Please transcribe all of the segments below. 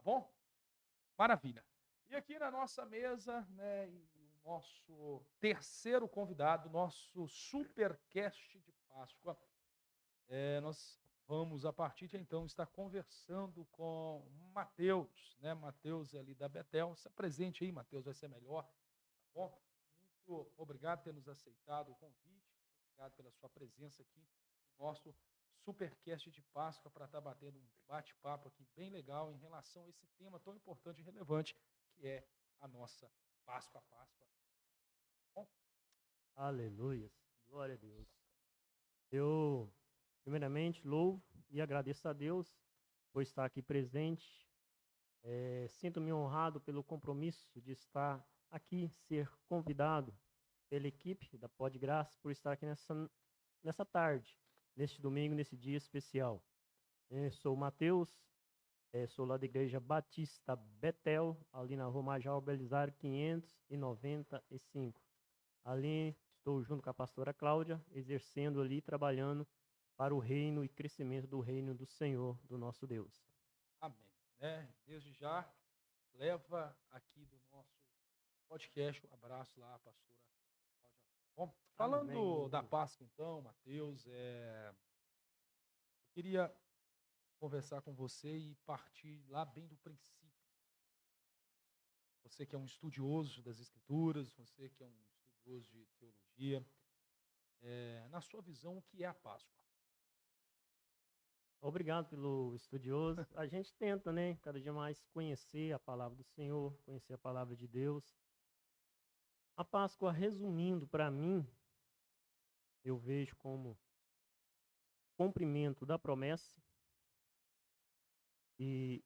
bom? Maravilha. E aqui na nossa mesa, né, e o nosso terceiro convidado, nosso supercast de Páscoa, nós vamos, a partir de então, estar conversando com Mateus, né? Mateus é ali da Betel. Se apresente aí, Mateus, vai ser melhor, tá bom? Muito obrigado por ter nos aceitado o convite, obrigado pela sua presença aqui no nosso Supercast de Páscoa para estar batendo um bate-papo aqui bem legal em relação a esse tema tão importante e relevante que é a nossa Páscoa. Bom, Aleluias, glória a Deus. Eu, primeiramente, louvo e agradeço a Deus por estar aqui presente. Sinto-me honrado pelo compromisso de estar aqui, ser convidado pela equipe da Pod Graça por estar aqui nessa tarde, neste domingo, nesse dia especial. Sou o Mateus, sou lá da Igreja Batista Betel, ali na Rua Major Belisário 595. Ali estou junto com a pastora Cláudia, exercendo ali, trabalhando para o reino e crescimento do reino do Senhor, do nosso Deus. amém. Né? Desde já, leva aqui do nosso podcast um abraço lá, pastora Cláudia. Bom, falando Amém. da Páscoa, então, Mateus, eu queria conversar com você e partir lá bem do princípio. Você que é um estudioso das Escrituras, você que é um estudioso de teologia, na sua visão, o que é a Páscoa? Obrigado pelo estudioso. A gente tenta, né, cada dia mais conhecer a palavra do Senhor, conhecer a palavra de Deus. A Páscoa, resumindo para mim, eu vejo como cumprimento da promessa e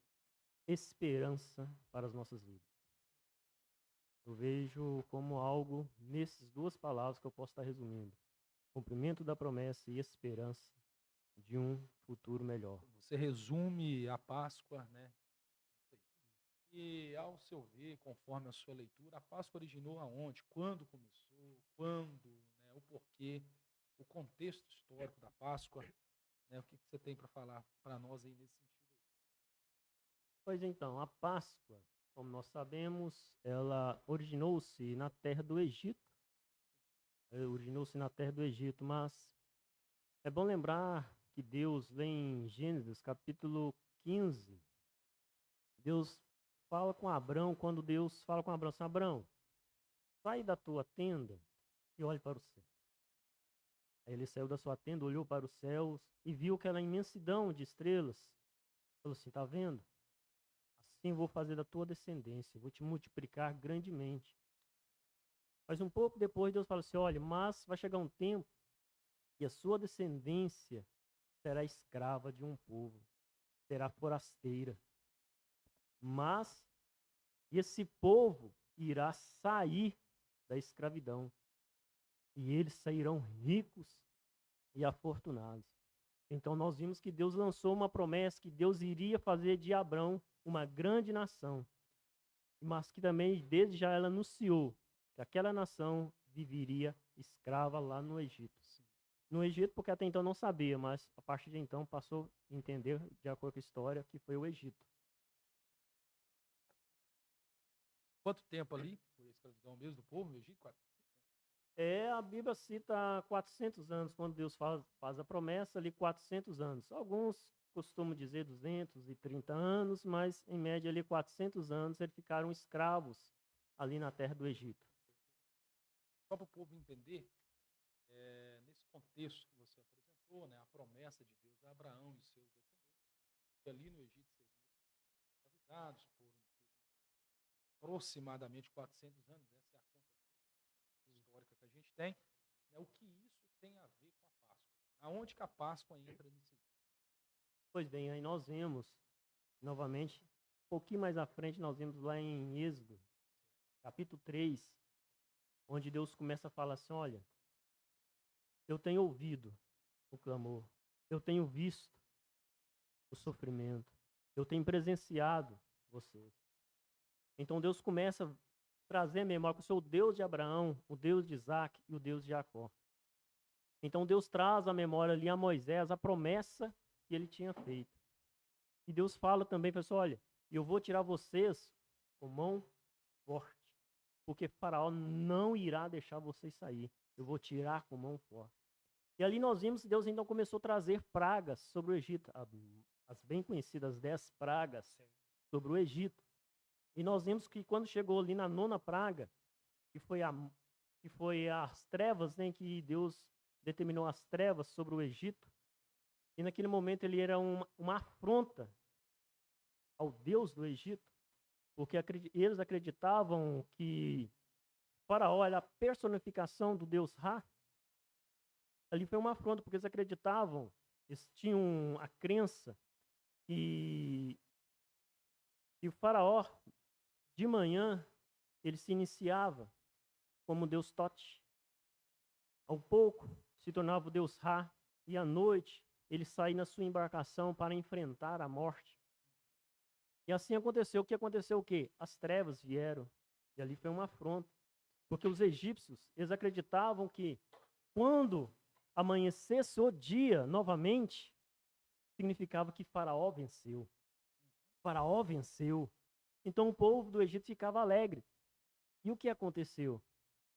esperança para as nossas vidas. Eu vejo como algo nessas duas palavras que eu posso estar resumindo. Cumprimento da promessa e esperança de um futuro melhor. Você resume a Páscoa, né? E, ao seu ver, conforme a sua leitura, a Páscoa originou aonde? Quando começou? Quando? Né? O porquê? O contexto histórico da Páscoa? Né? O que você tem para falar para nós aí nesse sentido? Pois então, a Páscoa, como nós sabemos, ela originou-se na terra do Egito. Originou-se na terra do Egito, mas é bom lembrar que Deus, lá em Gênesis, capítulo 15, Deus fala com Abrão, quando Deus fala com Abrão, assim, Abrão, sai da tua tenda e olhe para o céu. Aí ele saiu da sua tenda, olhou para os céus e viu aquela imensidão de estrelas. Falou assim, tá vendo? Assim vou fazer da tua descendência, vou te multiplicar grandemente. Mas um pouco depois Deus fala assim, olha, mas vai chegar um tempo e a sua descendência será escrava de um povo, será forasteira. Mas esse povo irá sair da escravidão e eles sairão ricos e afortunados. Então nós vimos que Deus lançou uma promessa que Deus iria fazer de Abrão uma grande nação, mas que também desde já ela anunciou que aquela nação viveria escrava lá no Egito. No Egito, porque até então não sabia, mas a partir de então passou a entender, de acordo com a história, que foi o Egito. Quanto tempo ali? Foi a escravidão mesmo do povo no Egito? A Bíblia cita 400 anos, quando Deus faz a promessa ali, 400 anos. Alguns costumam dizer 230 anos, mas em média ali 400 anos eles ficaram escravos ali na terra do Egito. Só para o povo entender, nesse contexto que você apresentou, né, a promessa de Deus a Abraão e seus descendentes, que ali no Egito seriam escravizados por um aproximadamente 400 anos, essa é a conta histórica que a gente tem, né, o que isso tem a ver com a Páscoa? Aonde que a Páscoa entra nisso aí? Pois bem, aí nós vemos, novamente, um pouquinho mais à frente, nós vemos lá em Êxodo, capítulo 3, onde Deus começa a falar assim, olha, eu tenho ouvido o clamor, eu tenho visto o sofrimento, eu tenho presenciado vocês. Então Deus começa a trazer a memória que eu sou o Deus de Abraão, o Deus de Isaac e o Deus de Jacó. Então Deus traz a memória ali a Moisés, a promessa que ele tinha feito. E Deus fala também, pessoal, olha, e eu vou tirar vocês com mão forte, porque Faraó não irá deixar vocês sair. Eu vou tirar com mão forte. E ali nós vimos que Deus então começou a trazer pragas sobre o Egito, as bem conhecidas 10 pragas sobre o Egito. E nós vimos que quando chegou ali na 9ª praga, que foi as trevas, né, que Deus determinou as trevas sobre o Egito, e naquele momento ele era uma afronta ao Deus do Egito, porque eles acreditavam que Faraó era a personificação do Deus Ra. Ali foi uma afronta, porque eles acreditavam, eles tinham a crença que o Faraó, de manhã, ele se iniciava como Deus Tote. Ao pouco, se tornava o Deus Ra, e à noite, ele saía na sua embarcação para enfrentar a morte. E assim aconteceu. O que aconteceu? O quê? As trevas vieram, e ali foi uma afronta. Porque os egípcios, eles acreditavam que quando amanhecesse o dia novamente, significava que Faraó venceu. Faraó venceu. Então o povo do Egito ficava alegre. E o que aconteceu?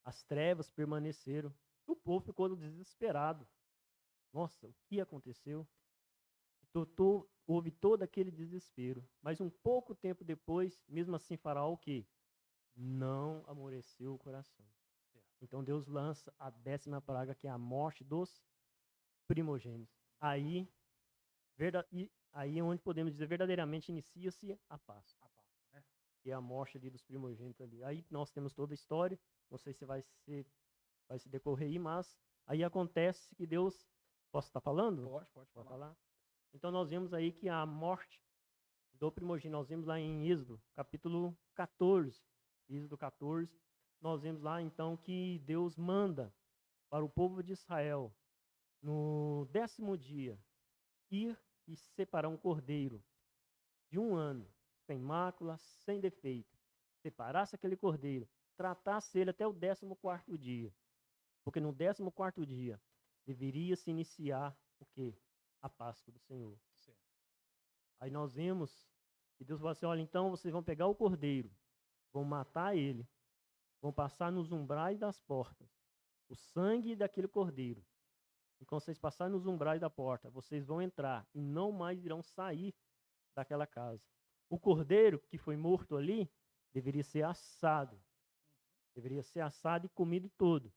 As trevas permaneceram. O povo ficou desesperado. Nossa, o que aconteceu? Houve todo aquele desespero. Mas um pouco tempo depois, mesmo assim, Faraó o quê? Não amoleceu o coração. Então Deus lança a 10ª praga, que é a morte dos primogênitos. Aí é onde podemos dizer verdadeiramente inicia-se a Páscoa. Né? Que é a morte ali dos primogênitos ali. Aí nós temos toda a história. Não sei se vai se decorrer aí, mas aí acontece que Deus... Posso estar falando? Pode falar. Então nós vemos aí que a morte do primogênito, nós vemos lá em Êxodo, capítulo 14. Êxodo 14, nós vemos lá então que Deus manda para o povo de Israel, no 10º dia, ir e separar um cordeiro de 1 ano, sem mácula, sem defeito. Separasse aquele cordeiro, tratasse ele até o 14º dia. Porque no 14º dia deveria se iniciar o quê? A Páscoa do Senhor. Certo. Aí nós vemos que Deus falou assim, olha, então vocês vão pegar o cordeiro, vão matar ele, vão passar nos umbrais das portas, o sangue daquele cordeiro. E quando vocês passarem nos umbrais da porta, vocês vão entrar e não mais irão sair daquela casa. O cordeiro que foi morto ali deveria ser assado. Deveria ser assado e comido todo.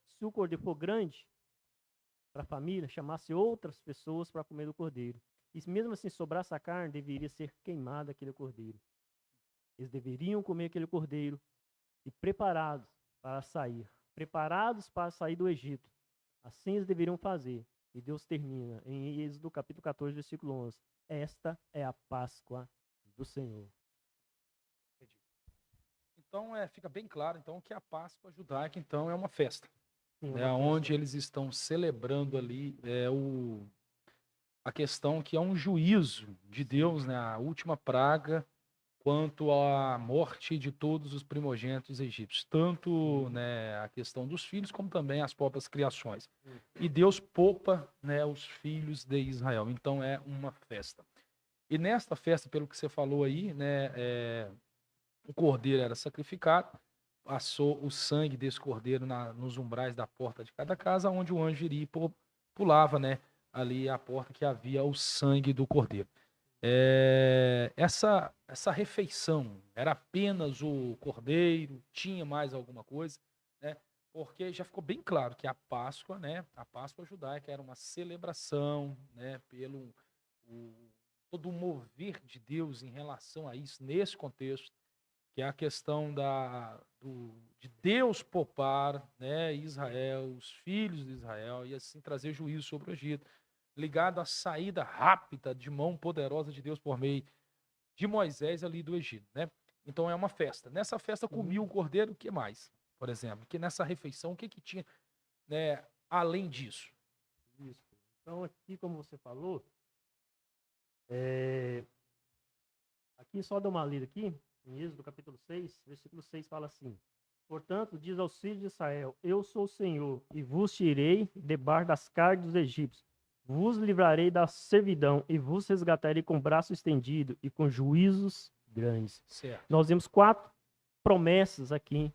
Se o cordeiro for grande, para a família, chamasse outras pessoas para comer do cordeiro. E mesmo assim sobrasse a carne, deveria ser queimada aquele cordeiro. Eles deveriam comer aquele cordeiro e preparados para sair do Egito. Assim eles deveriam fazer. E Deus termina em Êxodo capítulo 14, versículo 11. Esta é a Páscoa do Senhor. Então, fica bem claro então que a Páscoa judaica então é uma festa. Sim, Onde eles estão celebrando ali a questão que é um juízo de Deus, né, a última praga, quanto à morte de todos os primogênitos egípcios, tanto, né, a questão dos filhos, como também as próprias criações. E Deus poupa, né, os filhos de Israel. Então é uma festa. E nesta festa, pelo que você falou aí, né, o cordeiro era sacrificado, passou o sangue desse cordeiro nos umbrais da porta de cada casa, onde o anjo iria e pulava, né, ali a porta que havia o sangue do cordeiro. Essa refeição era apenas o cordeiro, tinha mais alguma coisa, né? Porque já ficou bem claro que a Páscoa, né, a Páscoa judaica era uma celebração, né, pelo todo o mover de Deus em relação a isso, nesse contexto, que é a questão de Deus poupar, né, Israel, os filhos de Israel, e assim trazer juízo sobre o Egito, ligado à saída rápida de mão poderosa de Deus por meio de Moisés ali do Egito, né? Então é uma festa. Nessa festa comia o cordeiro, o que mais? Por exemplo, que nessa refeição, o que tinha, né, além disso? Isso. Então aqui, como você falou, aqui só dá uma lida aqui, em Êxodo capítulo 6, versículo 6 fala assim: portanto, diz aos filhos de Israel, eu sou o Senhor, e vos tirei debaixo das cargas dos egípcios, vos livrarei da servidão e vos resgatarei com braço estendido e com juízos grandes. Certo. Nós vemos 4 promessas aqui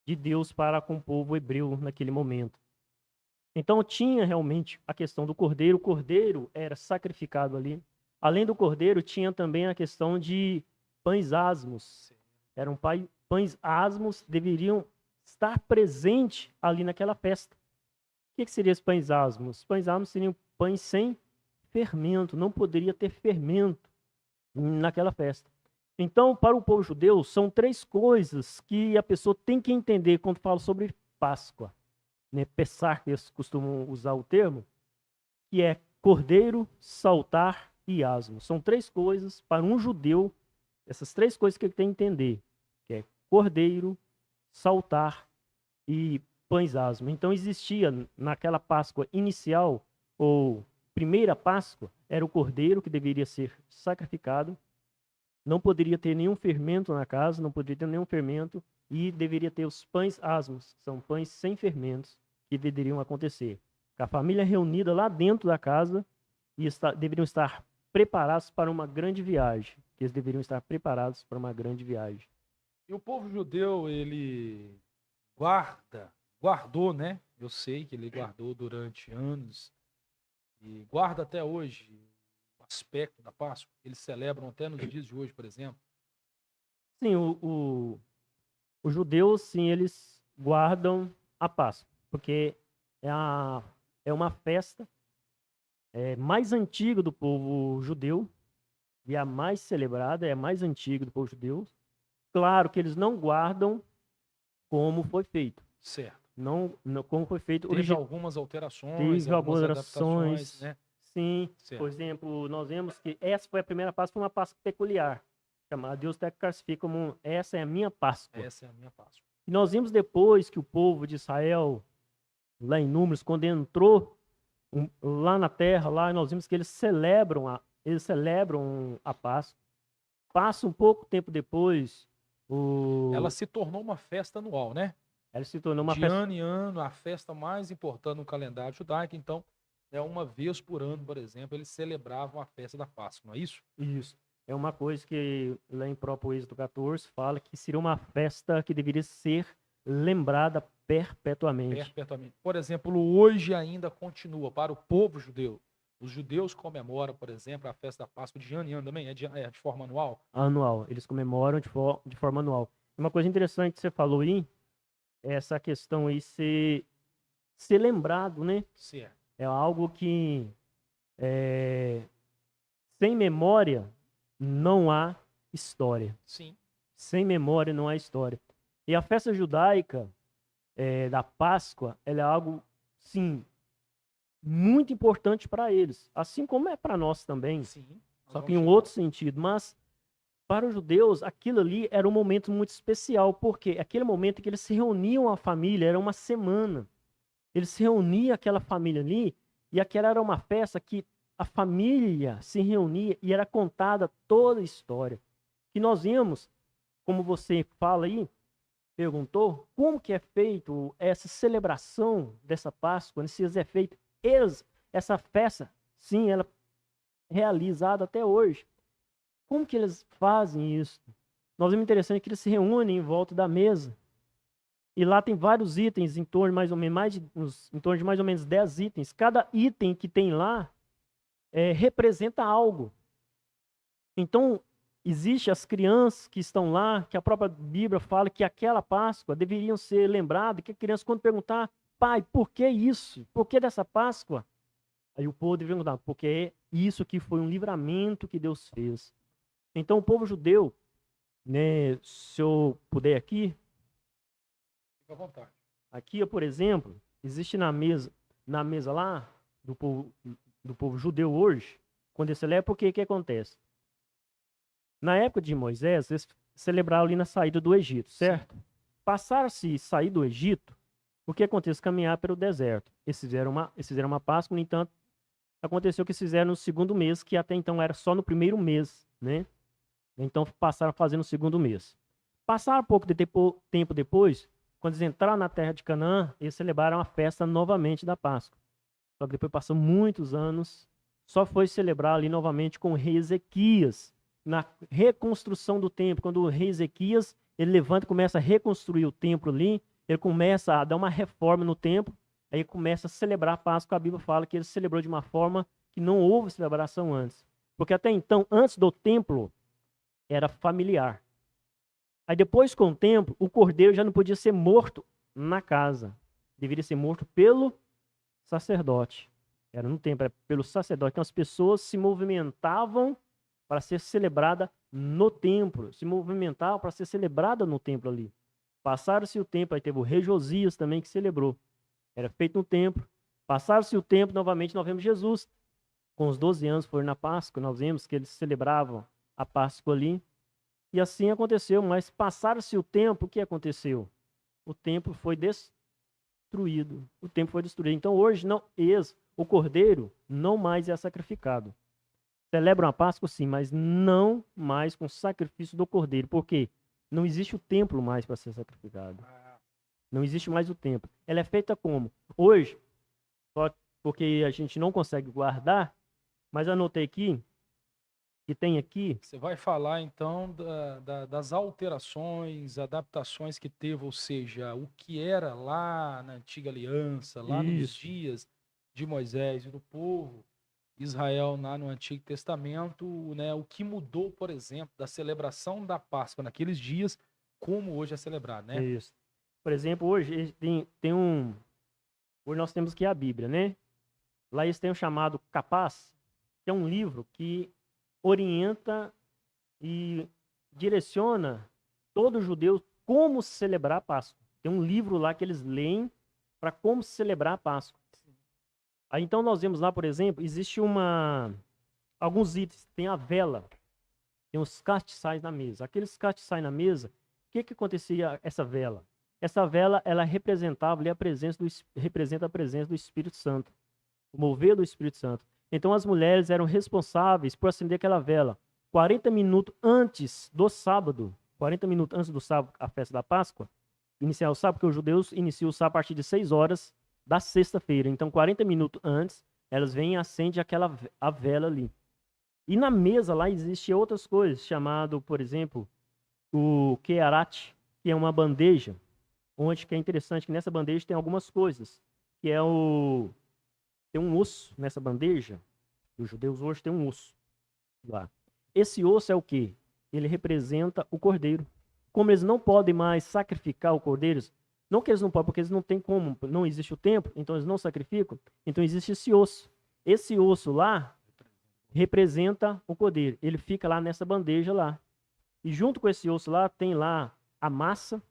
de Deus para com o povo hebreu naquele momento. Então tinha realmente a questão do cordeiro. O cordeiro era sacrificado ali. Além do cordeiro, tinha também a questão de pães asmos. Eram pães asmos, deveriam estar presentes ali naquela festa. O que seriam os pães asmos? Pães asmos seriam pães sem fermento. Não poderia ter fermento naquela festa. Então, para o povo judeu, são 3 coisas que a pessoa tem que entender quando fala sobre Páscoa. Né? Pessar, que eles costumam usar o termo, que é cordeiro, saltar e asmo. São 3 coisas para um judeu, essas 3 coisas que ele tem que entender, que é cordeiro, saltar e pães asmo. Então existia naquela Páscoa inicial, ou primeira Páscoa, era o cordeiro que deveria ser sacrificado, não poderia ter nenhum fermento na casa, não poderia ter nenhum fermento, e deveria ter os pães asmos, que são pães sem fermentos, que deveriam acontecer. A família reunida lá dentro da casa e deveriam estar preparados para uma grande viagem. Eles deveriam estar preparados para uma grande viagem. E o povo judeu, ele guardou, né? Eu sei que ele guardou durante anos e guarda até hoje o aspecto da Páscoa. Eles celebram até nos dias de hoje, por exemplo. Sim, os judeus, sim, eles guardam a Páscoa, porque é uma festa mais antiga do povo judeu, e a mais celebrada, é a mais antiga do povo judeu. Claro que eles não guardam como foi feito. Certo. Não como foi feito. Teve algumas alterações, teve algumas adaptações, né? Sim. Certo. Por exemplo, nós vemos que essa foi a primeira Páscoa, foi uma Páscoa peculiar. Chamada Deus até classifica como essa é a minha Páscoa. Essa é a minha Páscoa. E nós vimos depois que o povo de Israel, lá em Números, quando entrou lá na terra, lá nós vimos que eles celebram a Páscoa. Passa um pouco tempo depois, ela se tornou uma festa anual, né? Ela se tornou uma de festa... ano em ano, a festa mais importante no calendário judaico. Então, uma vez por ano, por exemplo, eles celebravam a festa da Páscoa, não é isso? Isso. É uma coisa que lá em próprio Êxodo 14 fala que seria uma festa que deveria ser lembrada perpetuamente. Perpetuamente. Por exemplo, hoje ainda continua para o povo judeu. Os judeus comemoram, por exemplo, a festa da Páscoa de ano em ano também? É de forma anual? Anual. Eles comemoram de forma anual. Uma coisa interessante que você falou aí, é essa questão aí ser lembrado, né? Certo. É algo que sem memória não há história. Sim. Sem memória não há história. E a festa judaica da Páscoa, ela é algo, sim, muito importante para eles, assim como é para nós também. Sim. Só que em um outro sentido. Mas para os judeus, aquilo ali era um momento muito especial, porque aquele momento em que eles se reuniam a família, era uma semana. Eles se reuniam aquela família ali, e aquela era uma festa que a família se reunia e era contada toda a história. E nós vimos, como você fala aí, perguntou, como que é feito essa celebração dessa Páscoa, se é feito. Essa festa, sim, ela é realizada até hoje. Como que eles fazem isso? Nós vemos interessante que eles se reúnem em volta da mesa. E lá tem vários itens, em torno de mais ou menos 10 itens. Cada item que tem lá representa algo. Então, existe as crianças que estão lá, que a própria Bíblia fala que aquela Páscoa deveriam ser lembradas, que a criança, quando perguntar, pai, por que isso? Por que dessa Páscoa? Aí o povo deveria perguntar, porque isso que foi um livramento que Deus fez. Então, o povo judeu, né, se eu puder aqui, fica à vontade. Aqui, por exemplo, existe na mesa lá do povo judeu hoje, quando eles celebram, porque o que acontece? Na época de Moisés, eles celebraram ali na saída do Egito, certo? Passaram-se sair do Egito, o que acontece? Caminhar pelo deserto. Eles fizeram uma Páscoa, no entanto, aconteceu que eles fizeram no segundo mês, que até então era só no primeiro mês, né? Então passaram a fazer no segundo mês. Passaram pouco tempo depois, quando eles entraram na terra de Canaã, eles celebraram a festa novamente da Páscoa. Só que depois passou muitos anos, só foi celebrar ali novamente com o rei Ezequias, na reconstrução do templo. Quando o rei Ezequias, ele levanta e começa a reconstruir o templo ali, ele começa a dar uma reforma no templo, aí começa a celebrar a Páscoa. A Bíblia fala que ele celebrou de uma forma que não houve celebração antes. Porque até então, antes do templo, era familiar. Aí depois, com o tempo, o cordeiro já não podia ser morto na casa. Deveria ser morto pelo sacerdote. Era no templo, era pelo sacerdote. Então as pessoas se movimentavam para ser celebrada no templo. Se movimentavam para ser celebrada no templo ali. Passaram-se o tempo, aí teve o rei Josias também que celebrou. Era feito no templo. Passaram-se o tempo, novamente nós vemos Jesus. Com os 12 anos foram na Páscoa, nós vemos que eles celebravam a Páscoa ali. E assim aconteceu, mas passaram-se o tempo, o que aconteceu? O templo foi destruído. O templo foi destruído. Então hoje o cordeiro não mais é sacrificado. Celebram a Páscoa sim, mas não mais com sacrifício do cordeiro. Por quê? Não existe o templo mais para ser sacrificado. Não existe mais o templo. Ela é feita como? Hoje, só porque a gente não consegue guardar, mas anotei aqui, que tem aqui. Você vai falar então das alterações, adaptações que teve, ou seja, o que era lá na antiga aliança, lá nos Isso. dias de Moisés e do povo Israel lá no Antigo Testamento, né? O que mudou, por exemplo, da celebração da Páscoa naqueles dias, como hoje é celebrado, né? Isso. Por exemplo, hoje tem um. Hoje nós temos aqui a Bíblia, né? Lá eles têm o chamado Capaz, que é um livro que orienta e direciona todo judeu como celebrar a Páscoa. Tem um livro lá que eles leem para como celebrar a Páscoa. Aí então nós vemos lá, por exemplo, existe alguns itens. Tem a vela, tem os castiçais na mesa. Aqueles castiçais na mesa, o que acontecia essa vela? Essa vela, ela representava ali representa a presença do Espírito Santo, o mover do Espírito Santo. Então as mulheres eram responsáveis por acender aquela vela 40 minutos antes do sábado, 40 minutos antes do sábado, a festa da Páscoa, iniciar o sábado, porque os judeus iniciam o sábado a partir de 6 horas da sexta-feira. Então 40 minutos antes, elas vêm e acendem a vela ali. E na mesa lá existem outras coisas, chamado, por exemplo, o kearat, que é uma bandeja, onde que é interessante que nessa bandeja tem algumas coisas, que é tem um osso nessa bandeja. Os judeus hoje têm um osso lá. Esse osso é o quê? Ele representa o cordeiro. Como eles não podem mais sacrificar o cordeiro, não que eles não podem, porque eles não têm como, não existe o templo, então eles não sacrificam, então existe esse osso. Esse osso lá representa o cordeiro. Ele fica lá nessa bandeja lá. E junto com esse osso lá, tem lá a massa.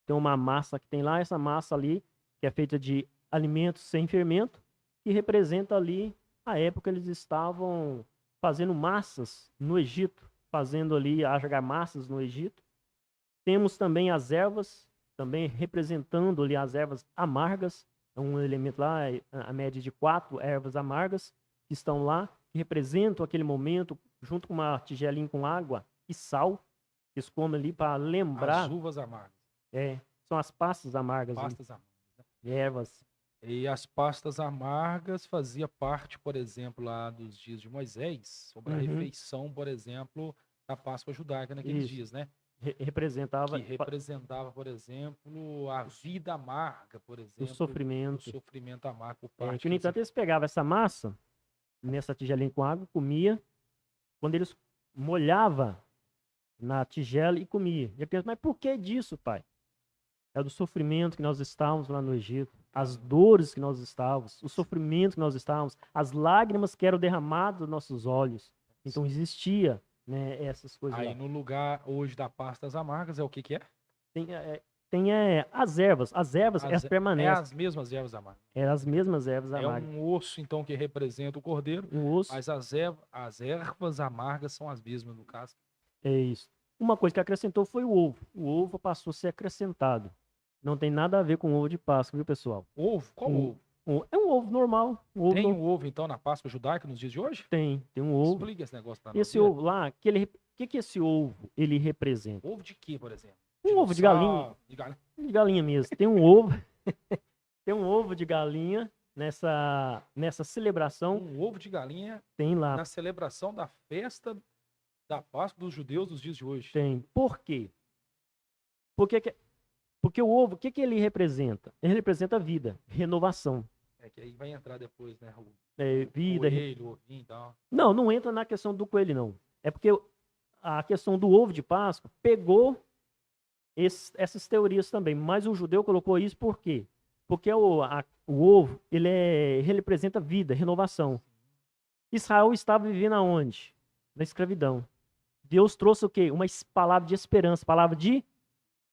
Tem uma massa que tem lá, essa massa ali, que é feita de alimentos sem fermento, que representa ali a época que eles estavam fazendo massas no Egito, fazendo ali argamassas no Egito. Temos também as ervas, também representando ali as ervas amargas, é um elemento lá, a média de 4 ervas amargas, que estão lá, que representam aquele momento, junto com uma tigelinha com água e sal, que eles comem ali para lembrar. As uvas amargas. São as pastas amargas. Pastas amargas. Né? Ervas. E as pastas amargas fazia parte, por exemplo, lá dos dias de Moisés, sobre a refeição, por exemplo, da Páscoa judaica naqueles dias, né? Representava, por exemplo, a vida amarga, por exemplo. O sofrimento. O sofrimento amargo por parte. No entanto, eles pegavam essa massa, nessa tigelinha com água, comia. Quando eles molhavam na tigela e comia. E eu penso, mas por que disso, pai? É do sofrimento que nós estávamos lá no Egito, as dores que nós estávamos, o sofrimento que nós estávamos, as lágrimas que eram derramadas dos nossos olhos. Então existia, né, essas coisas. Aí lá. No lugar hoje da pastas amargas é o que é? Tem as ervas. As ervas, elas permanecem. É as mesmas ervas amargas. É as mesmas ervas amargas. É um osso, então, que representa o cordeiro. Um osso. Mas as ervas amargas são as mesmas, no caso. É isso. Uma coisa que acrescentou foi o ovo. O ovo passou a ser acrescentado. Não tem nada a ver com ovo de Páscoa, viu, pessoal? Ovo? Qual ovo? É um ovo normal. Tem um ovo, então, na Páscoa judaica nos dias de hoje? Tem um ovo. Explica esse negócio pra nós. Esse ovo lá, que esse ovo ele representa? Ovo de quê, por exemplo? Um ovo de galinha. De galinha mesmo. Tem um ovo. Tem um ovo de galinha nessa celebração, Um ovo de galinha tem lá. na celebração da festa da Páscoa dos judeus dos dias de hoje. Tem. Por quê? Porque o ovo, o que ele representa? Ele representa vida, renovação. É que aí vai entrar depois, né? O Vida. coelho, o ovinho e tal. Não entra na questão do coelho, não. É porque a questão do ovo de Páscoa pegou essas teorias também. Mas o judeu colocou isso por quê? Porque o ovo, ele representa vida, renovação. Israel estava vivendo aonde? Na escravidão. Deus trouxe o quê? Uma palavra de esperança, palavra de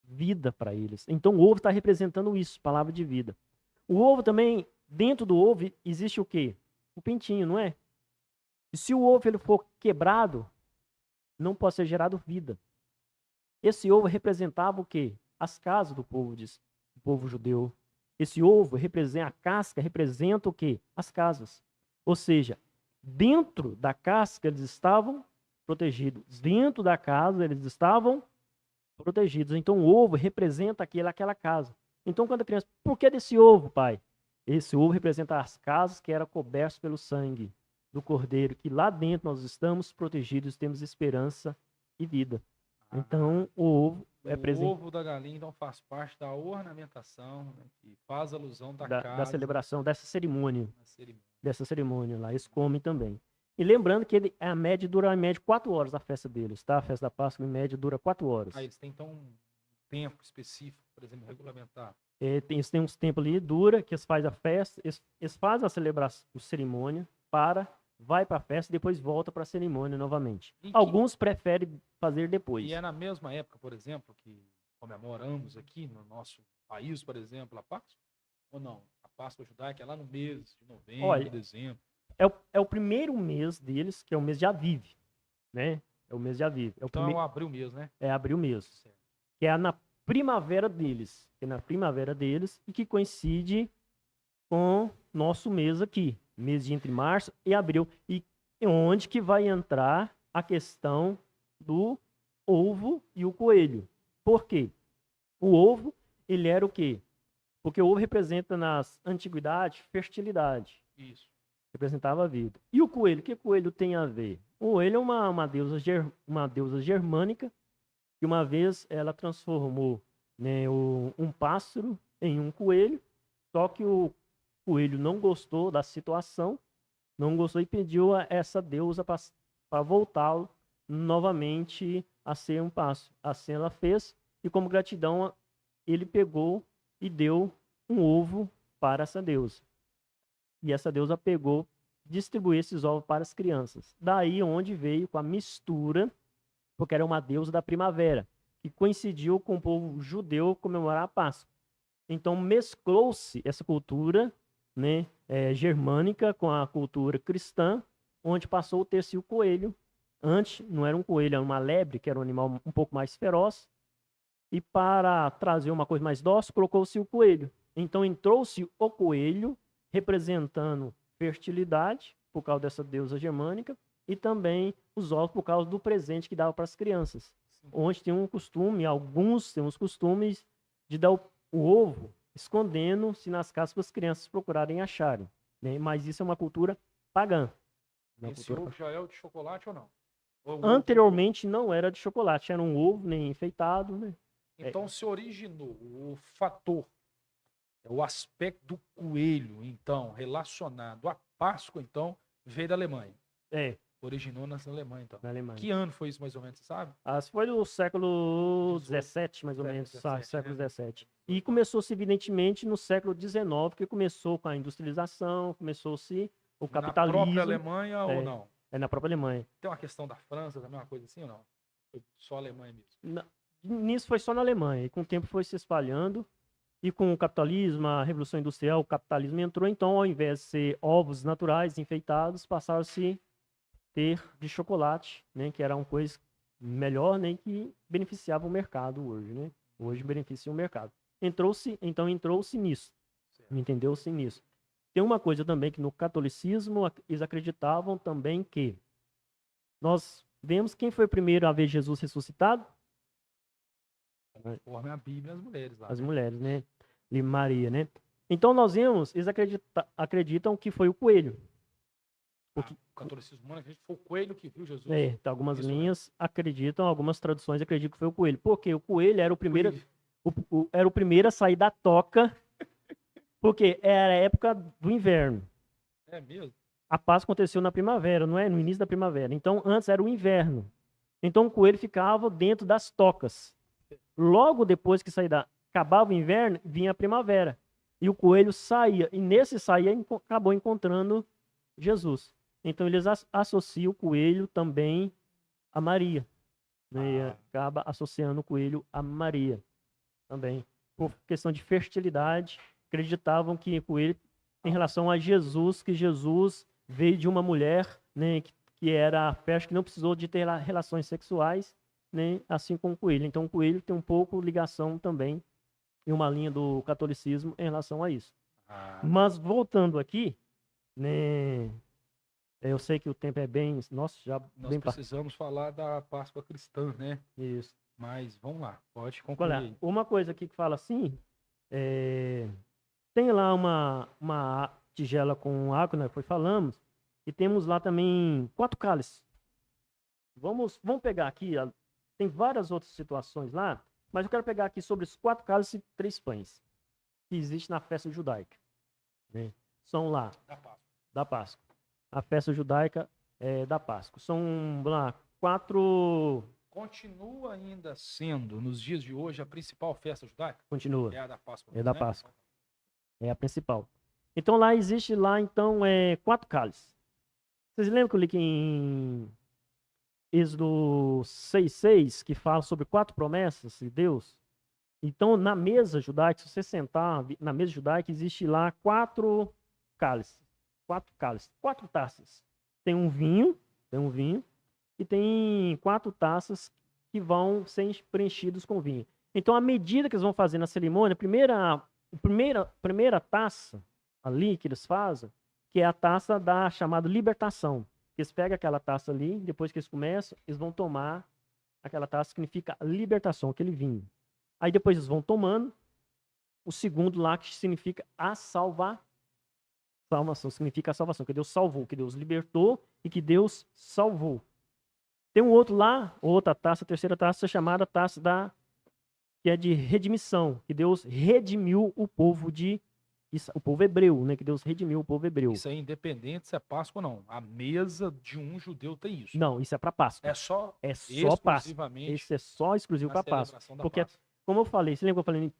vida para eles. Então o ovo está representando isso, palavra de vida. O ovo também, dentro do ovo, existe o quê? O pintinho, não é? E se o ovo ele for quebrado, não pode ser gerado vida. Esse ovo representava o quê? As casas do povo judeu. Esse ovo representa, a casca representa o quê? As casas. Ou seja, dentro da casca eles estavam protegidos. Dentro da casa eles estavam protegidos. Então o ovo representa aquela casa. Então quando a criança, por que desse ovo, pai? Esse ovo representa as casas que eram cobertas pelo sangue do cordeiro, que lá dentro nós estamos protegidos, temos esperança e vida. Então o ovo é presente. O ovo da galinha então faz parte da ornamentação, né, que faz alusão da casa, da celebração, dessa cerimônia. na cerimônia. Dessa cerimônia lá. Eles comem também. E lembrando que dura em média 4 horas a festa deles, tá? A festa da Páscoa, em média, dura 4 horas. Aí eles têm então um tempo específico, por exemplo, regulamentar. Eles têm uns tempos ali, dura, que eles fazem a festa, eles fazem a celebração, a cerimônia, vai para a festa e depois volta para a cerimônia novamente. Alguns preferem fazer depois. E é na mesma época, por exemplo, que comemoramos aqui no nosso país, por exemplo, a Páscoa? Ou não? A Páscoa judaica é lá no mês de novembro, dezembro. É o primeiro mês deles, que é o mês de Aviv, né? É o mês de Aviv. Então é o abril mesmo, né? É abril mesmo. Certo. Que é na primavera deles. Que é na primavera deles e que coincide com nosso mês aqui. Mês de entre março e abril. E onde que vai entrar a questão do ovo e o coelho. Por quê? O ovo, ele era o quê? Porque o ovo representa nas antiguidades fertilidade. Isso. Representava a vida. E o coelho? O que o coelho tem a ver? O coelho é uma deusa germânica que uma vez ela transformou, né, um pássaro em um coelho, só que o coelho não gostou da situação, não gostou e pediu a essa deusa para voltá-lo novamente a ser um pássaro. Assim ela fez e como gratidão ele pegou e deu um ovo para essa deusa. E essa deusa pegou, distribuiu esses ovos para as crianças. Daí onde veio com a mistura, porque era uma deusa da primavera, que coincidiu com o povo judeu comemorar a Páscoa. Então mesclou-se essa cultura, né, germânica com a cultura cristã, onde passou a ter-se o coelho. Antes não era um coelho, era uma lebre, que era um animal um pouco mais feroz. E para trazer uma coisa mais dócil, colocou-se o coelho. Então entrou-se o coelho, representando fertilidade, por causa dessa deusa germânica, e também os ovos por causa do presente que dava para as crianças. Sim. Onde tem um costume, alguns têm os costumes de dar o ovo escondendo-se nas casas para as crianças procurarem acharem. Né? Mas isso é uma cultura pagã. Esse ovo já é o de chocolate ou não? Anteriormente não era de chocolate, era um ovo nem enfeitado. Né? Então se originou o fator, o aspecto do coelho, então, relacionado à Páscoa, então, veio da Alemanha. Originou na Alemanha, então. Na Alemanha. Que ano foi isso, mais ou menos, você sabe? Foi no século XVII, mais ou menos. Século XVII. E começou-se, evidentemente, no século XIX, que começou com a industrialização, começou-se o capitalismo. Na própria Alemanha ou não? Na própria Alemanha. Tem uma questão da França também, uma coisa assim ou não? Foi só a Alemanha mesmo? Nisso foi só na Alemanha. E com o tempo foi se espalhando. E com o capitalismo, a Revolução Industrial, o capitalismo entrou. Então, ao invés de ser ovos naturais, enfeitados, passaram a se ter de chocolate, né? Que era uma coisa melhor, né? Que beneficiava o mercado hoje, né? Hoje beneficia o mercado. Entrou-se nisso. Entendeu-se nisso. Tem uma coisa também que no catolicismo eles acreditavam também que nós vemos quem foi o primeiro a ver Jesus ressuscitado? Conforme a Bíblia, as mulheres lá. As mulheres, né? Maria, né? Então nós vemos, eles acreditam que foi o coelho. O catolicismo humano acredita que foi o coelho que viu Jesus. Tem algumas linhas acreditam, algumas traduções acreditam que foi o coelho. Porque o coelho era o primeiro, era o primeiro a sair da toca, porque era a época do inverno. É mesmo? A Páscoa aconteceu na primavera, não é? No início da primavera. Então, antes era o inverno. Então, o coelho ficava dentro das tocas. Logo depois que acabava o inverno, vinha a primavera. E o coelho saía. E nesse saía, acabou encontrando Jesus. Então, eles associam o coelho também a Maria. Né? E acaba associando o coelho a Maria também. Por questão de fertilidade, acreditavam que o coelho, em relação a Jesus, que Jesus veio de uma mulher, né, que era fértil, que não precisou de ter relações sexuais, né, assim como o coelho. Então, o coelho tem um pouco ligação também em uma linha do catolicismo em relação a isso. Mas, voltando aqui, né, eu sei que o tempo é bem... Nossa, já nós precisamos falar da Páscoa cristã, né? Isso. Mas, vamos lá, pode concluir. Olha, uma coisa aqui que fala assim, tem lá uma tigela com água, né, falamos, e temos lá também 4 cálices. Vamos pegar aqui, tem várias outras situações lá, mas eu quero pegar aqui sobre os 4 cálices e 3 pães que existem na festa judaica. Né? São lá, da Páscoa. A festa judaica da Páscoa. São lá 4... Continua ainda sendo, nos dias de hoje, a principal festa judaica? Continua. É a da Páscoa. É da Páscoa. É a principal. Então lá existe 4 cálices. Vocês lembram que eu li aqui em Êxodo 6:6, que fala sobre 4 promessas de Deus? Então, na mesa judaica, se você sentar na mesa judaica, existe lá 4 cálices. 4 taças. Tem um vinho, e tem 4 taças que vão ser preenchidas com vinho. Então, à medida que eles vão fazer na cerimônia, a primeira taça ali que eles fazem, que é a taça da chamada libertação. Eles pegam aquela taça ali, depois que eles começam, eles vão tomar aquela taça que significa libertação, aquele vinho. Aí depois eles vão tomando o segundo lá, que significa a salvação, significa a salvação, que Deus salvou, que Deus libertou e que Deus salvou. Tem um outro lá, outra taça, a terceira taça, chamada taça que é de redimissão, que Deus redimiu o povo hebreu, né? Que Deus redimiu o povo hebreu. Isso é independente se é Páscoa ou não. A mesa de um judeu tem isso. Não, isso é para Páscoa. É só Páscoa. Isso é só exclusivo para Páscoa. Porque, como eu falei, você lembra que eu falei,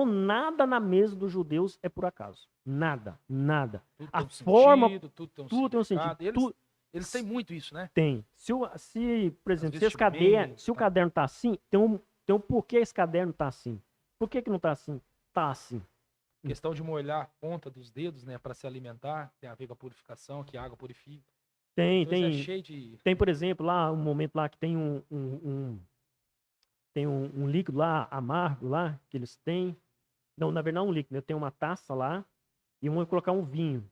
nada na mesa dos judeus é por acaso. Nada. Tudo a tem forma, sentido, tudo tem um sentido. Eles têm muito isso, né? Tem. Por exemplo, se o caderno tá assim, tem um porquê esse caderno tá assim. Por que não tá assim? Tá assim. Questão de molhar a ponta dos dedos, né, para se alimentar, tem a ver com a purificação, que a água purifica. Tem. É cheio de... Tem, por exemplo, lá um momento lá que tem tem um líquido lá, amargo lá, que eles têm. Não, na verdade não é um líquido, né? Tem uma taça lá e vão colocar um vinho.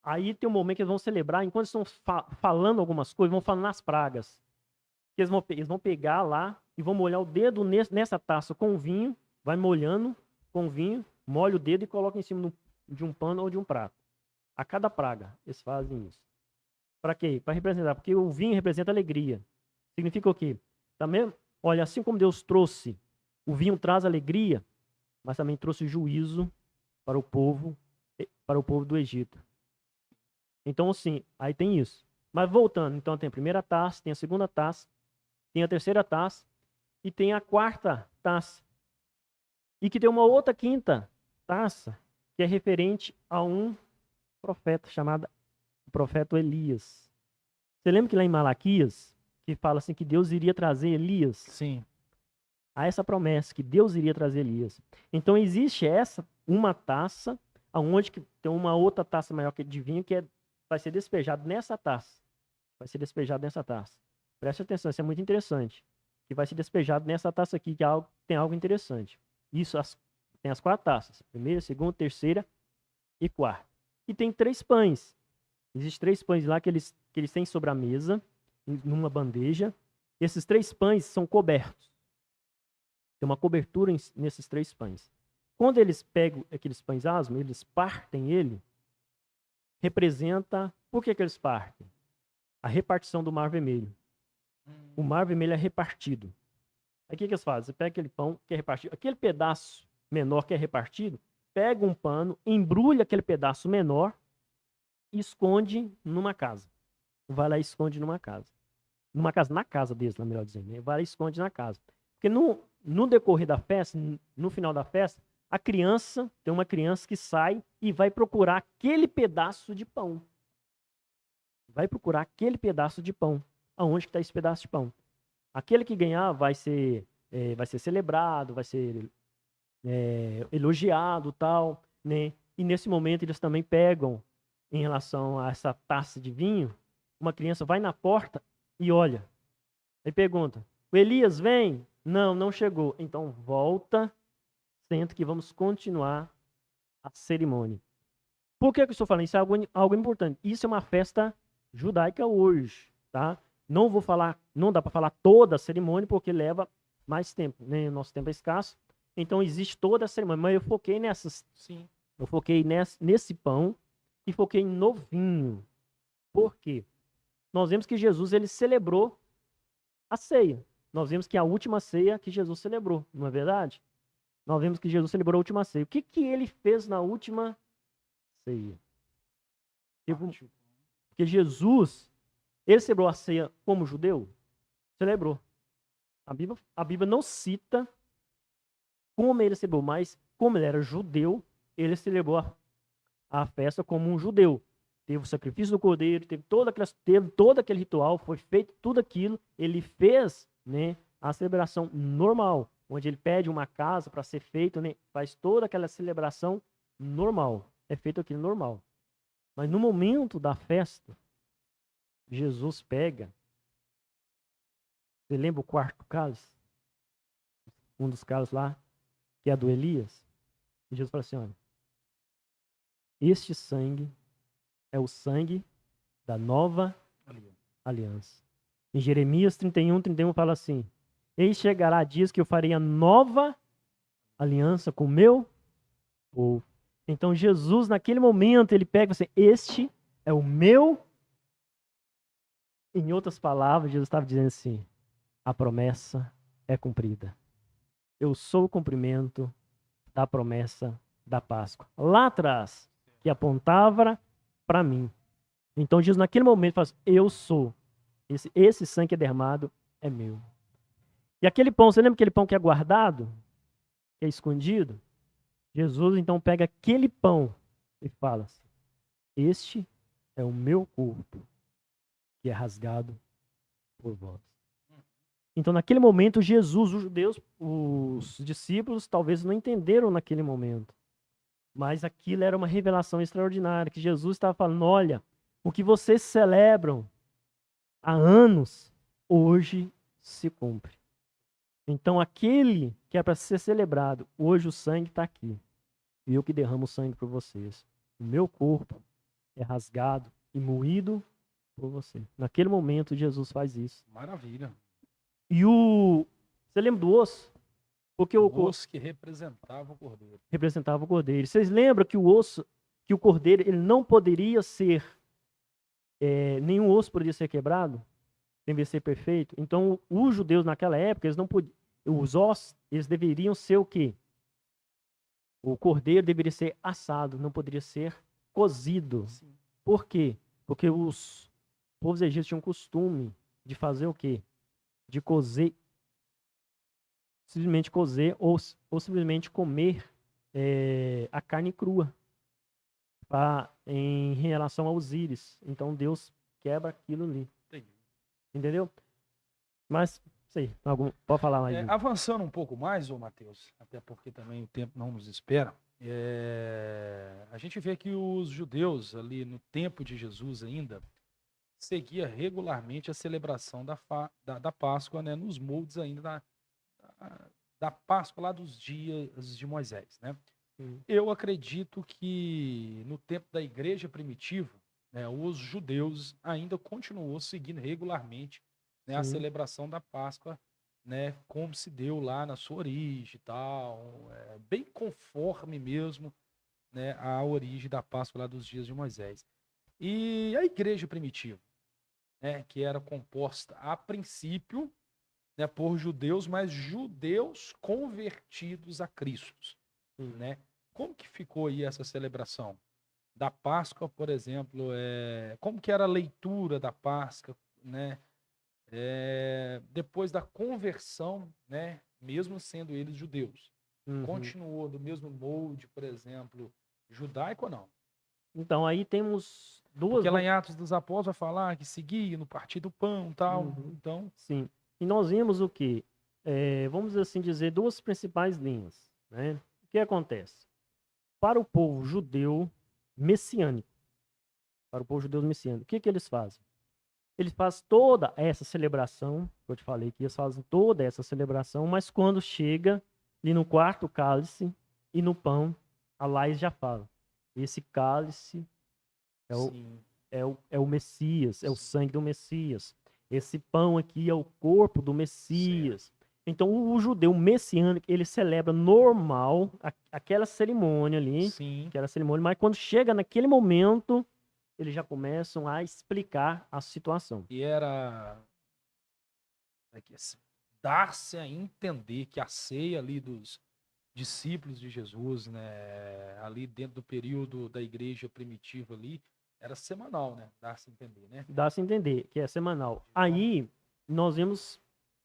Aí tem um momento que eles vão celebrar, enquanto estão falando algumas coisas, vão falando nas pragas. Eles vão pegar lá e vão molhar o dedo nessa taça com o vinho, vai molhando com o vinho, molha o dedo e coloca em cima de um pano ou de um prato. A cada praga, eles fazem isso. Para quê? Para representar, porque o vinho representa alegria. Significa o quê? Também, olha, assim como Deus trouxe, o vinho traz alegria, mas também trouxe juízo para o povo do Egito. Então, assim, aí tem isso. Mas voltando, então tem a primeira taça, tem a segunda taça, tem a terceira taça e tem a quarta taça. E que tem uma outra quinta taça, que é referente a um profeta chamado profeta Elias. Você lembra que lá em Malaquias, que fala assim que Deus iria trazer Elias? Sim. Há essa promessa que Deus iria trazer Elias. Então existe uma taça, aonde que tem uma outra taça maior que de vinho, que vai ser despejado nessa taça. Preste atenção, isso é muito interessante. Que vai ser despejado nessa taça aqui, que tem algo interessante. Isso, tem as 4 taças. Primeira, segunda, terceira e quarta. E tem 3 pães. Existem 3 pães lá que eles têm sobre a mesa, numa bandeja. Esses 3 pães são cobertos. Tem uma cobertura nesses 3 pães. quando eles pegam aqueles pães asmos, eles partem ele, representa... Por que eles partem? A repartição do Mar Vermelho. O Mar Vermelho é repartido. Aí o que eles fazem? Você pega aquele pão que é repartido, aquele pedaço menor que é repartido, pega um pano, embrulha aquele pedaço menor e esconde numa casa. Vai lá e esconde numa casa. Numa casa, na casa deles, na melhor dizendo. Né? Vai lá e esconde na casa. Porque no decorrer da festa, no final da festa, tem uma criança que sai e vai procurar aquele pedaço de pão. Vai procurar aquele pedaço de pão. Aonde que está esse pedaço de pão? Aquele que ganhar vai ser celebrado, vai ser elogiado, tal, né? E nesse momento eles também pegam, em relação a essa taça de vinho, uma criança vai na porta e olha. Aí pergunta: o Elias vem? Não, não chegou. Então volta, senta que vamos continuar a cerimônia. Por que eu estou falando? Isso é algo importante. Isso é uma festa judaica hoje, tá? Não vou falar, não dá para falar toda a cerimônia porque leva mais tempo, né? O nosso tempo é escasso. Então existe toda a cerimônia, mas eu foquei nessas. Sim. Eu foquei nesse pão e foquei no vinho. Por quê? Nós vemos que Jesus ele celebrou a ceia. Nós vemos que é a última ceia que Jesus celebrou, não é verdade? Nós vemos que Jesus celebrou a última ceia. O que ele fez na última ceia? Porque Jesus, ele celebrou a ceia como judeu? Celebrou. A Bíblia não cita como ele celebrou, mas como ele era judeu, ele celebrou a festa como um judeu. Teve o sacrifício do cordeiro, teve todo aquele ritual, foi feito tudo aquilo. Ele fez, né, a celebração normal, onde ele pede uma casa para ser feito, né, faz toda aquela celebração normal. É feito aquilo normal. Mas no momento da festa, Jesus pega. Você lembra o quarto cálice? Um dos cálices lá, que é do Elias. E Jesus fala assim: olha, este sangue é o sangue da nova aliança. Em Jeremias 31 fala assim: eis chegará dias que eu farei a nova aliança com o meu povo. Então Jesus, naquele momento, ele pega e fala assim: este é o meu. Em outras palavras, Jesus estava dizendo assim: a promessa é cumprida. Eu sou o cumprimento da promessa da Páscoa. Lá atrás, que apontava para mim. Então Jesus naquele momento fala assim: eu sou. Esse sangue que é derramado é meu. E aquele pão, você lembra aquele pão que é guardado? Que é escondido? Jesus então pega aquele pão e fala assim: este é o meu corpo que é rasgado por vós. Então naquele momento Jesus, os judeus, os discípulos talvez não entenderam naquele momento. Mas aquilo era uma revelação extraordinária, que Jesus estava falando: olha, o que vocês celebram há anos, hoje se cumpre. Então aquele que é para ser celebrado, hoje o sangue está aqui. E eu que derramo o sangue por vocês. O meu corpo é rasgado e moído por você. Naquele momento Jesus faz isso. Maravilha. E você lembra do osso? Porque o osso que representava o cordeiro. Representava o cordeiro. Vocês lembram que o cordeiro, ele não poderia ser, nenhum osso poderia ser quebrado? Deveria ser perfeito. Então, os judeus naquela época, eles não podiam, os ossos, eles deveriam ser o quê? O cordeiro deveria ser assado, não poderia ser cozido. Sim. Por quê? Porque os povos egípcios tinham costume de fazer o quê? De cozer, simplesmente cozer ou simplesmente comer a carne crua em relação aos íris. Então Deus quebra aquilo ali. Entendi. Entendeu? Mas, sei, pode falar mais. Avançando um pouco mais, Mateus, até porque também o tempo não nos espera, a gente vê que os judeus ali no tempo de Jesus ainda seguia regularmente a celebração da Páscoa, né, nos moldes ainda da Páscoa lá dos dias de Moisés, né? Eu acredito que no tempo da igreja primitiva, né, os judeus ainda continuou seguindo regularmente, né, a celebração da Páscoa né, como se deu lá na sua origem e tal, bem conforme mesmo, né, a origem da Páscoa lá dos dias de Moisés. E a igreja primitiva, né, que era composta a princípio, né, por judeus, mas judeus convertidos a Cristo, Sim. né? Como que ficou aí essa celebração da Páscoa, por exemplo, como que era a leitura da Páscoa, né? Depois da conversão, né? Mesmo sendo eles judeus, Uhum. continuou do mesmo molde, por exemplo, judaico ou não? Então, aí temos duas. Porque lá em Atos dos Apóstolos vai falar que seguia no partir do pão, e tal. Uhum. Então, Sim. E nós vimos o quê? Vamos assim dizer, duas principais linhas, né? O que acontece? Para o povo judeu messiânico, para o povo judeu messiânico, o que que eles fazem? Eles fazem toda essa celebração, que eu te falei que eles fazem toda essa celebração, mas quando chega ali no quarto cálice e no pão, a Laís já fala, esse cálice é o, sim, é o Messias, é o sim, sangue do Messias. Esse pão aqui é o corpo do certo. Messias. Então, o judeu messiânico, ele celebra normal aquela cerimônia ali, Sim. aquela cerimônia, mas quando chega naquele momento, eles já começam a explicar a situação. E era dar-se a entender que a ceia ali dos discípulos de Jesus, né, ali dentro do período da igreja primitiva ali, era semanal, né? Dar-se a entender, né? Dá-se a entender que é semanal. Então, Aí, nós vemos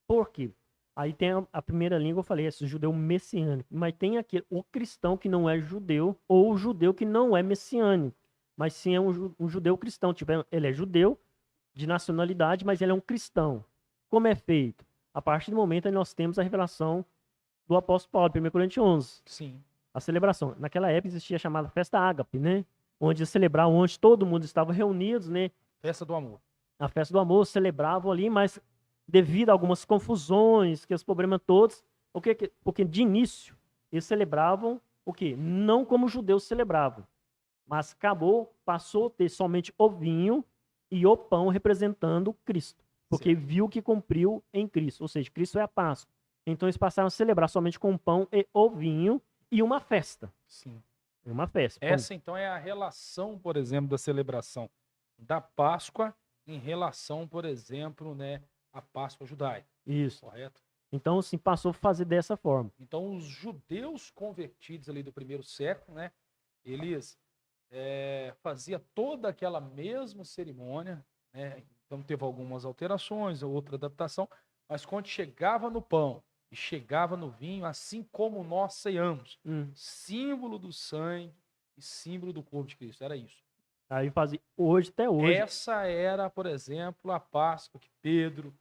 por quê? Aí tem a primeira língua, eu falei, esse judeu messiânico. Mas tem aquele, o cristão que não é judeu, ou o judeu que não é messiânico. Mas sim é um judeu cristão. Tipo, ele é judeu de nacionalidade, mas ele é um cristão. Como é feito? A partir do momento em que nós temos a revelação do apóstolo Paulo, 1 Coríntios 11. sim, A celebração. Naquela época existia a chamada festa ágape, né? Onde celebrar, onde todo mundo estava reunidos, né? festa do amor. A festa do amor, celebravam ali, mas devido a algumas confusões, que os problemas todos, porque de início eles celebravam o quê? Não como os judeus celebravam, mas passou a ter somente o vinho e o pão representando Cristo, porque Certo. viu que cumpriu em Cristo, ou seja, Cristo é a Páscoa. Então eles passaram a celebrar somente com o pão e o vinho e uma festa. Sim. Uma festa. Essa então é a relação, por exemplo, da celebração da Páscoa em relação, por exemplo, né, à Páscoa judaica, Isso. correto? Então, assim, passou a fazer dessa forma. Então, os judeus convertidos ali do primeiro século, né, eles faziam toda aquela mesma cerimônia, né? Então teve algumas alterações, outra adaptação, mas quando chegava no pão e chegava no vinho, assim como nós ceiamos, símbolo do sangue e símbolo do corpo de Cristo, era isso. Aí fazia, hoje, até hoje, Essa era, por exemplo, a Páscoa que Pedro,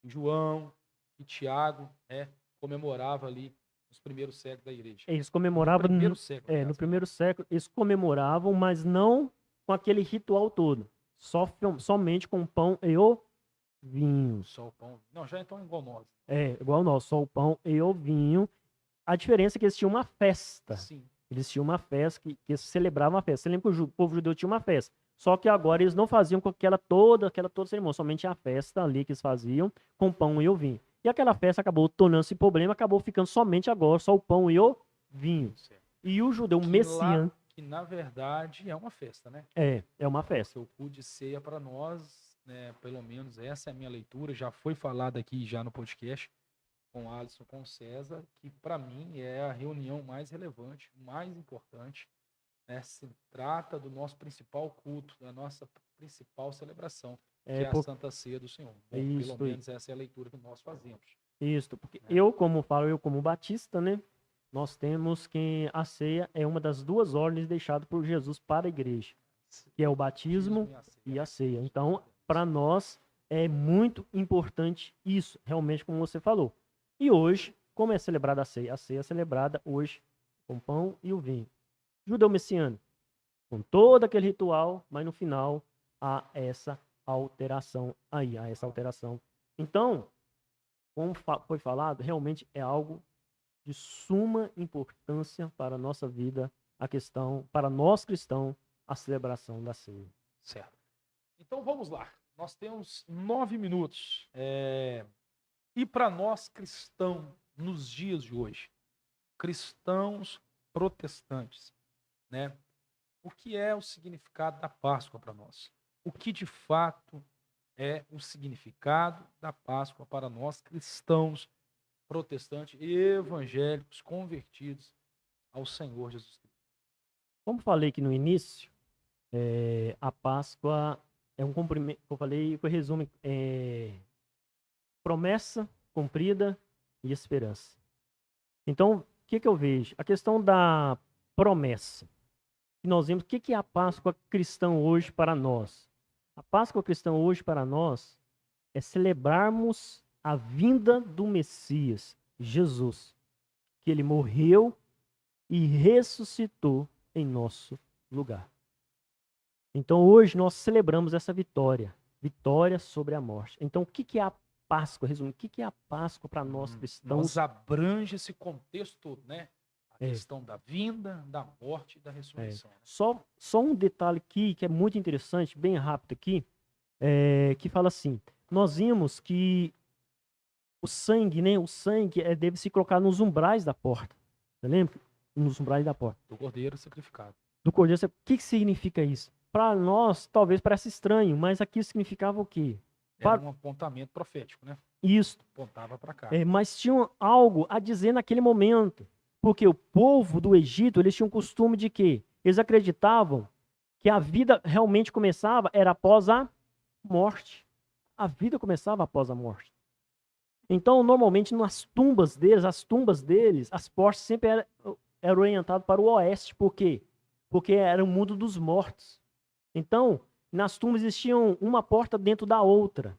João e Tiago, né, comemorava ali nos primeiros séculos da igreja. eles No comemoravam, primeiro século, no aliás, primeiro século, eles comemoravam, mas não com aquele ritual todo. Somente com o pão e o vinho. só o pão. Não, já então igual nós. Igual nós, só o pão e o vinho. A diferença é que eles tinham uma festa. Sim. Eles tinham uma festa, que eles celebravam uma festa. Você lembra que o povo judeu tinha uma festa. Só que agora eles não faziam com aquela toda cerimônia, somente a festa ali que eles faziam com o pão e o vinho. E aquela festa acabou tornando-se problema, acabou ficando somente agora só o pão e o vinho. Certo. E o judeu messiânico Que na verdade é uma festa, né? é uma festa. Porque o cu de ceia para nós, né, pelo menos essa é a minha leitura, já foi falado aqui já no podcast com o Alisson, com o César, que para mim é a reunião mais relevante, mais importante, né? Se trata do nosso principal culto, da nossa principal celebração, que é a Santa Ceia do Senhor. Bom, pelo menos essa é a leitura que nós fazemos. Isso, porque eu como batista, né? Nós temos que a ceia é uma das duas ordens deixadas por Jesus para a igreja, que é o batismo e a ceia. Então, para nós é muito importante isso, realmente, como você falou. E hoje, como é celebrada a ceia? A ceia é celebrada hoje com o pão e o vinho. Judeu messiânico, com todo aquele ritual, mas no final há essa alteração aí, há essa alteração. Então, como foi falado, realmente é algo de suma importância para a nossa vida, a questão, para nós cristãos, a celebração da ceia. Certo. Então vamos lá. Nós temos 9 minutos. E para nós cristãos, nos dias de hoje, cristãos protestantes, né? O que é o significado da Páscoa para nós? O que de fato é o significado da Páscoa para nós cristãos protestantes e evangélicos convertidos ao Senhor Jesus Cristo? Como falei aqui no início, a Páscoa é um cumprimento, eu falei, que resume promessa cumprida e esperança. Então, o que eu vejo? A questão da promessa. Nós vemos o que é a Páscoa cristã hoje para nós. A Páscoa cristã hoje para nós é celebrarmos a vinda do Messias, Jesus, que ele morreu e ressuscitou em nosso lugar. Então hoje nós celebramos essa vitória sobre a morte. Então o que é a Páscoa? Resumindo, o que é a Páscoa para nós cristãos? Nós abrange esse contexto, né? A questão da vinda, da morte e da ressurreição. Né? Só um detalhe aqui que é muito interessante, bem rápido aqui, que fala assim: nós vimos que o sangue, né? O sangue deve se colocar nos umbrais da porta. Você lembra? Nos umbrais da porta. Do cordeiro sacrificado. Do cordeiro. O que significa isso? Para nós, talvez pareça estranho, mas aqui significava o quê? Era um apontamento profético, né? Isso. Apontava para cá. Mas tinha algo a dizer naquele momento. Porque o povo do Egito, eles tinham o costume de quê? Eles acreditavam que a vida realmente começava era após a morte. A vida começava após a morte. Então, normalmente, nas tumbas deles, as portas sempre eram orientadas para o oeste. Por quê? Porque era o mundo dos mortos. Então, nas tumbas existiam uma porta dentro da outra.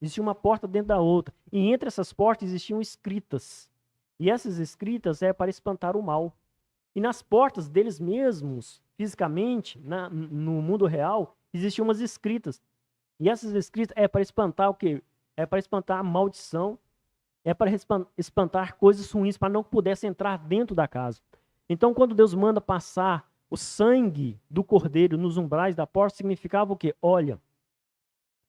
Existia uma porta dentro da outra. E entre essas portas existiam escritas. E essas escritas é para espantar o mal. E nas portas deles mesmos, fisicamente, no mundo real, existiam umas escritas. E essas escritas é para espantar o quê? É para espantar a maldição. É para espantar coisas ruins, para não pudesse entrar dentro da casa. Então, quando Deus manda passar o sangue do cordeiro nos umbrais da porta, significava o quê? Olha,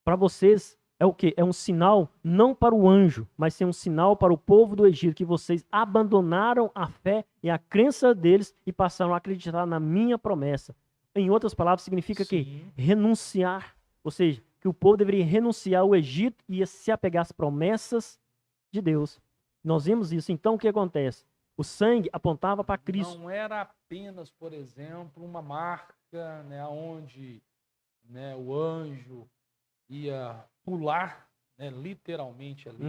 para vocês é o quê? É um sinal não para o anjo, mas sim um sinal para o povo do Egito, que vocês abandonaram a fé e a crença deles e passaram a acreditar na minha promessa. Em outras palavras, significa que renunciar, ou seja, que o povo deveria renunciar ao Egito e se apegar às promessas de Deus. Nós vimos isso. Então, o que acontece? O sangue apontava para Cristo. Não era apenas, por exemplo, uma marca, né, onde, né, o anjo ia pular, né, literalmente ali,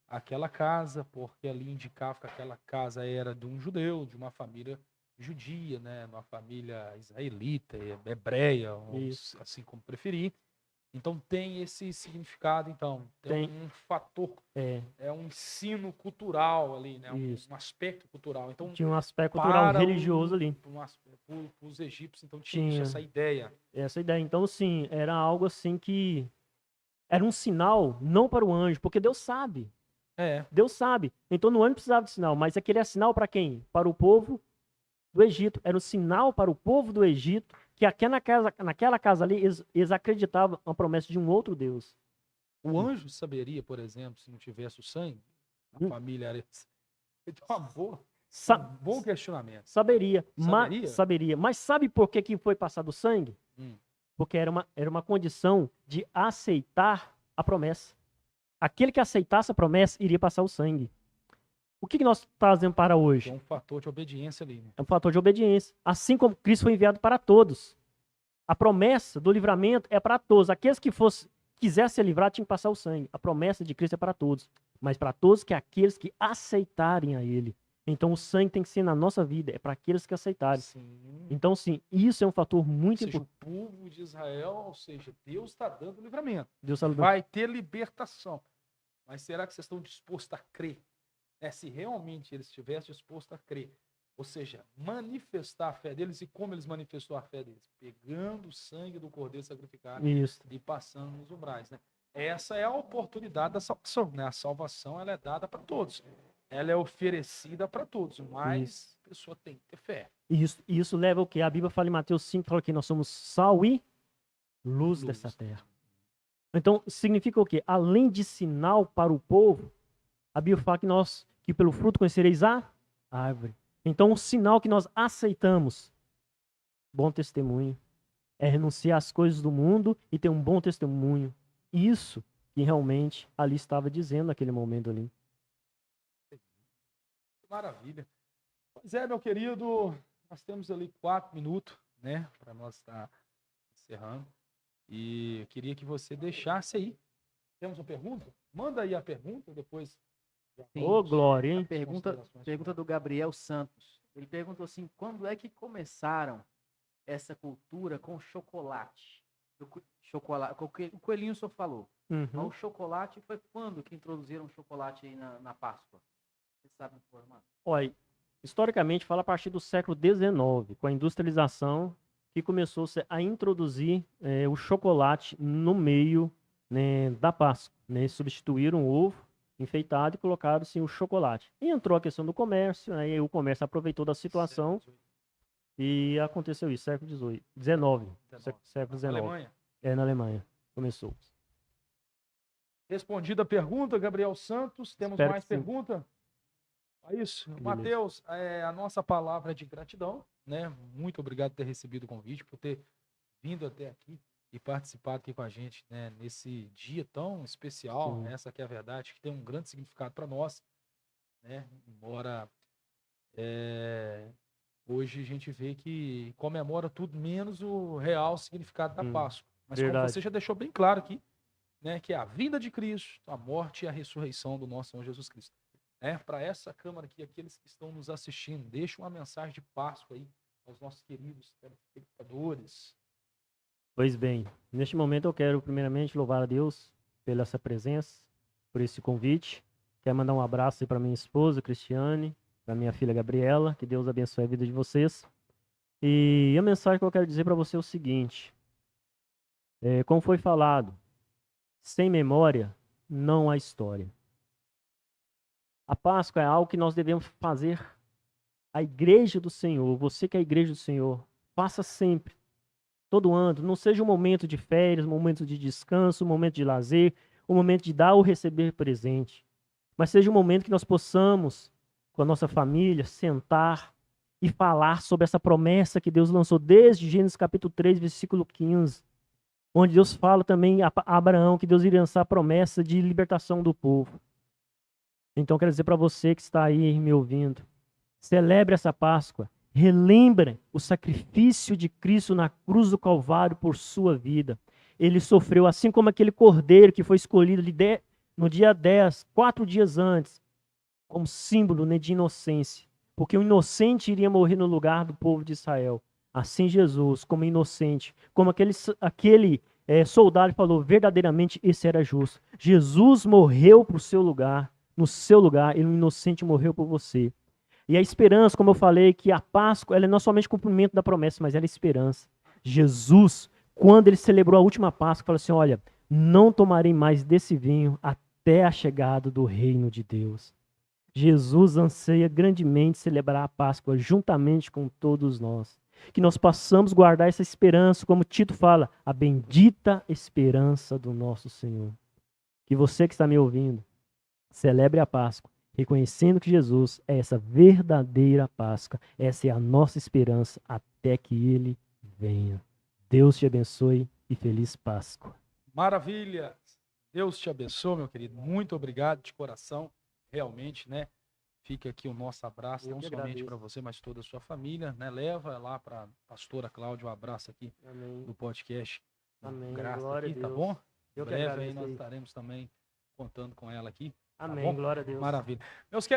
aquela casa, porque ali indicava que aquela casa era de um judeu, de uma família judia, né, uma família israelita, hebreia, assim como preferir. Então tem esse significado, então tem um fator, é um ensino cultural ali, né? Um aspecto cultural. Então tinha um aspecto cultural religioso ali. Para os egípcios, então tinha essa ideia. Essa ideia. Então, sim, era algo assim que era um sinal não para o anjo, porque Deus sabe. Deus sabe. Então no anjo precisava de sinal, mas aquele é sinal para quem? Para o povo do Egito. Era um sinal para o povo do Egito que naquela casa ali, eles acreditavam na promessa de um outro Deus. O anjo saberia, por exemplo, se não tivesse o sangue, a família era... Então, bom questionamento. Saberia. Mas sabe por que foi passado o sangue? Porque era uma condição de aceitar a promessa. Aquele que aceitasse a promessa iria passar o sangue. O que nós trazemos para hoje? É um fator de obediência ali. Né? É um fator de obediência. Assim como Cristo foi enviado para todos. A promessa do livramento é para todos. Aqueles que quisessem ser livrados tinham que passar o sangue. A promessa de Cristo é para todos. Mas para todos que é aqueles que aceitarem a Ele. Então o sangue tem que ser na nossa vida. É para aqueles que aceitarem. Sim. Então sim, isso é um fator muito importante. O povo de Israel, ou seja, Deus está dando livramento. Deus está dando... Vai ter libertação. Mas será que vocês estão dispostos a crer? Se realmente eles estivessem dispostos a crer, ou seja, manifestar a fé deles, e como eles manifestou a fé deles? Pegando o sangue do cordeiro sacrificado e passando nos umbrais. Né? Essa é a oportunidade da salvação. Né? A salvação ela é dada para todos. Ela é oferecida para todos, mas a pessoa tem que ter fé. Isso leva ao que? A Bíblia fala em Mateus 5, fala que nós somos sal e luz dessa terra. Então, significa o quê? Além de sinal para o povo, A Bíblia fala que pelo fruto conhecereis a árvore. Então, o sinal que nós aceitamos, bom testemunho, é renunciar às coisas do mundo e ter um bom testemunho. Isso que realmente ali estava dizendo naquele momento ali. Maravilha. Pois é, meu querido, nós temos ali 4 minutos, né, para nós estar encerrando. E eu queria que você deixasse aí. Temos uma pergunta? Manda aí a pergunta, depois. Ô, glória, hein? Pergunta do Gabriel Santos. Ele perguntou assim: quando é que começaram essa cultura com chocolate? Chocolate, o coelhinho o senhor falou. Mas o chocolate foi quando que introduziram o chocolate aí na Páscoa? Você sabe informar? Olha, historicamente fala a partir do século XIX, com a industrialização, que começou a introduzir o chocolate no meio, né, da Páscoa. Né? Substituíram o ovo enfeitado e colocaram assim, o chocolate. E entrou a questão do comércio, aí o comércio aproveitou da situação e aconteceu isso, século XIX. Século XIX. Na Alemanha. Na Alemanha. Começou. Respondida a pergunta, Gabriel Santos. Temos Espero mais que sim. pergunta? É isso. Beleza. Mateus, a nossa palavra é de gratidão, né? Muito obrigado por ter recebido o convite, por ter vindo até aqui e participado aqui com a gente, né, nesse dia tão especial. Sim. Essa que é a verdade, que tem um grande significado para nós, né? Embora hoje a gente vê que comemora tudo menos o real significado da Páscoa. Mas como Verdade. você já deixou bem claro aqui, né, que é a vinda de Cristo, a morte e a ressurreição do nosso Senhor Jesus Cristo. Para essa Câmara aqui, aqueles que estão nos assistindo, deixa uma mensagem de Páscoa aí aos nossos queridos telespectadores. Pois bem, neste momento eu quero primeiramente louvar a Deus pela essa presença, por esse convite. Quero mandar um abraço aí para minha esposa, Cristiane, para minha filha Gabriela, que Deus abençoe a vida de vocês. E a mensagem que eu quero dizer para você é o seguinte, como foi falado, sem memória não há história. A Páscoa é algo que nós devemos fazer. A igreja do Senhor, você que é a igreja do Senhor, faça sempre, todo ano. Não seja um momento de férias, um momento de descanso, um momento de lazer, um momento de dar ou receber presente. Mas seja um momento que nós possamos, com a nossa família, sentar e falar sobre essa promessa que Deus lançou desde Gênesis capítulo 3, versículo 15, onde Deus fala também a Abraão que Deus iria lançar a promessa de libertação do povo. Então, quero dizer para você que está aí me ouvindo, celebre essa Páscoa, relembre o sacrifício de Cristo na cruz do Calvário por sua vida. Ele sofreu, assim como aquele cordeiro que foi escolhido no dia 10, 4 dias antes, como símbolo, né, de inocência. Porque o inocente iria morrer no lugar do povo de Israel. Assim Jesus, como inocente, como aquele soldado falou, verdadeiramente esse era justo. Jesus morreu para o seu lugar. No seu lugar, ele, um inocente, morreu por você. E a esperança, como eu falei, que a Páscoa ela é não somente cumprimento da promessa, mas ela é esperança. Jesus, quando ele celebrou a última Páscoa, falou assim, olha, não tomarei mais desse vinho até a chegada do reino de Deus. Jesus anseia grandemente celebrar a Páscoa juntamente com todos nós. Que nós possamos guardar essa esperança, como Tito fala, a bendita esperança do nosso Senhor. Que você que está me ouvindo, celebre a Páscoa, reconhecendo que Jesus é essa verdadeira Páscoa. Essa é a nossa esperança até que Ele venha. Deus te abençoe e feliz Páscoa. Maravilha! Deus te abençoe, meu querido. Muito obrigado de coração. Realmente, né? Fica aqui o nosso abraço, não somente para você, mas toda a sua família, né? Leva lá para a pastora Cláudia um abraço aqui no podcast. Amém. Graça Glória aqui, a tá Deus. bom? Eu Em que breve agradeço aí nós aí. estaremos também contando com ela aqui. Amém. Tá bom? Glória a Deus. Maravilha. Meus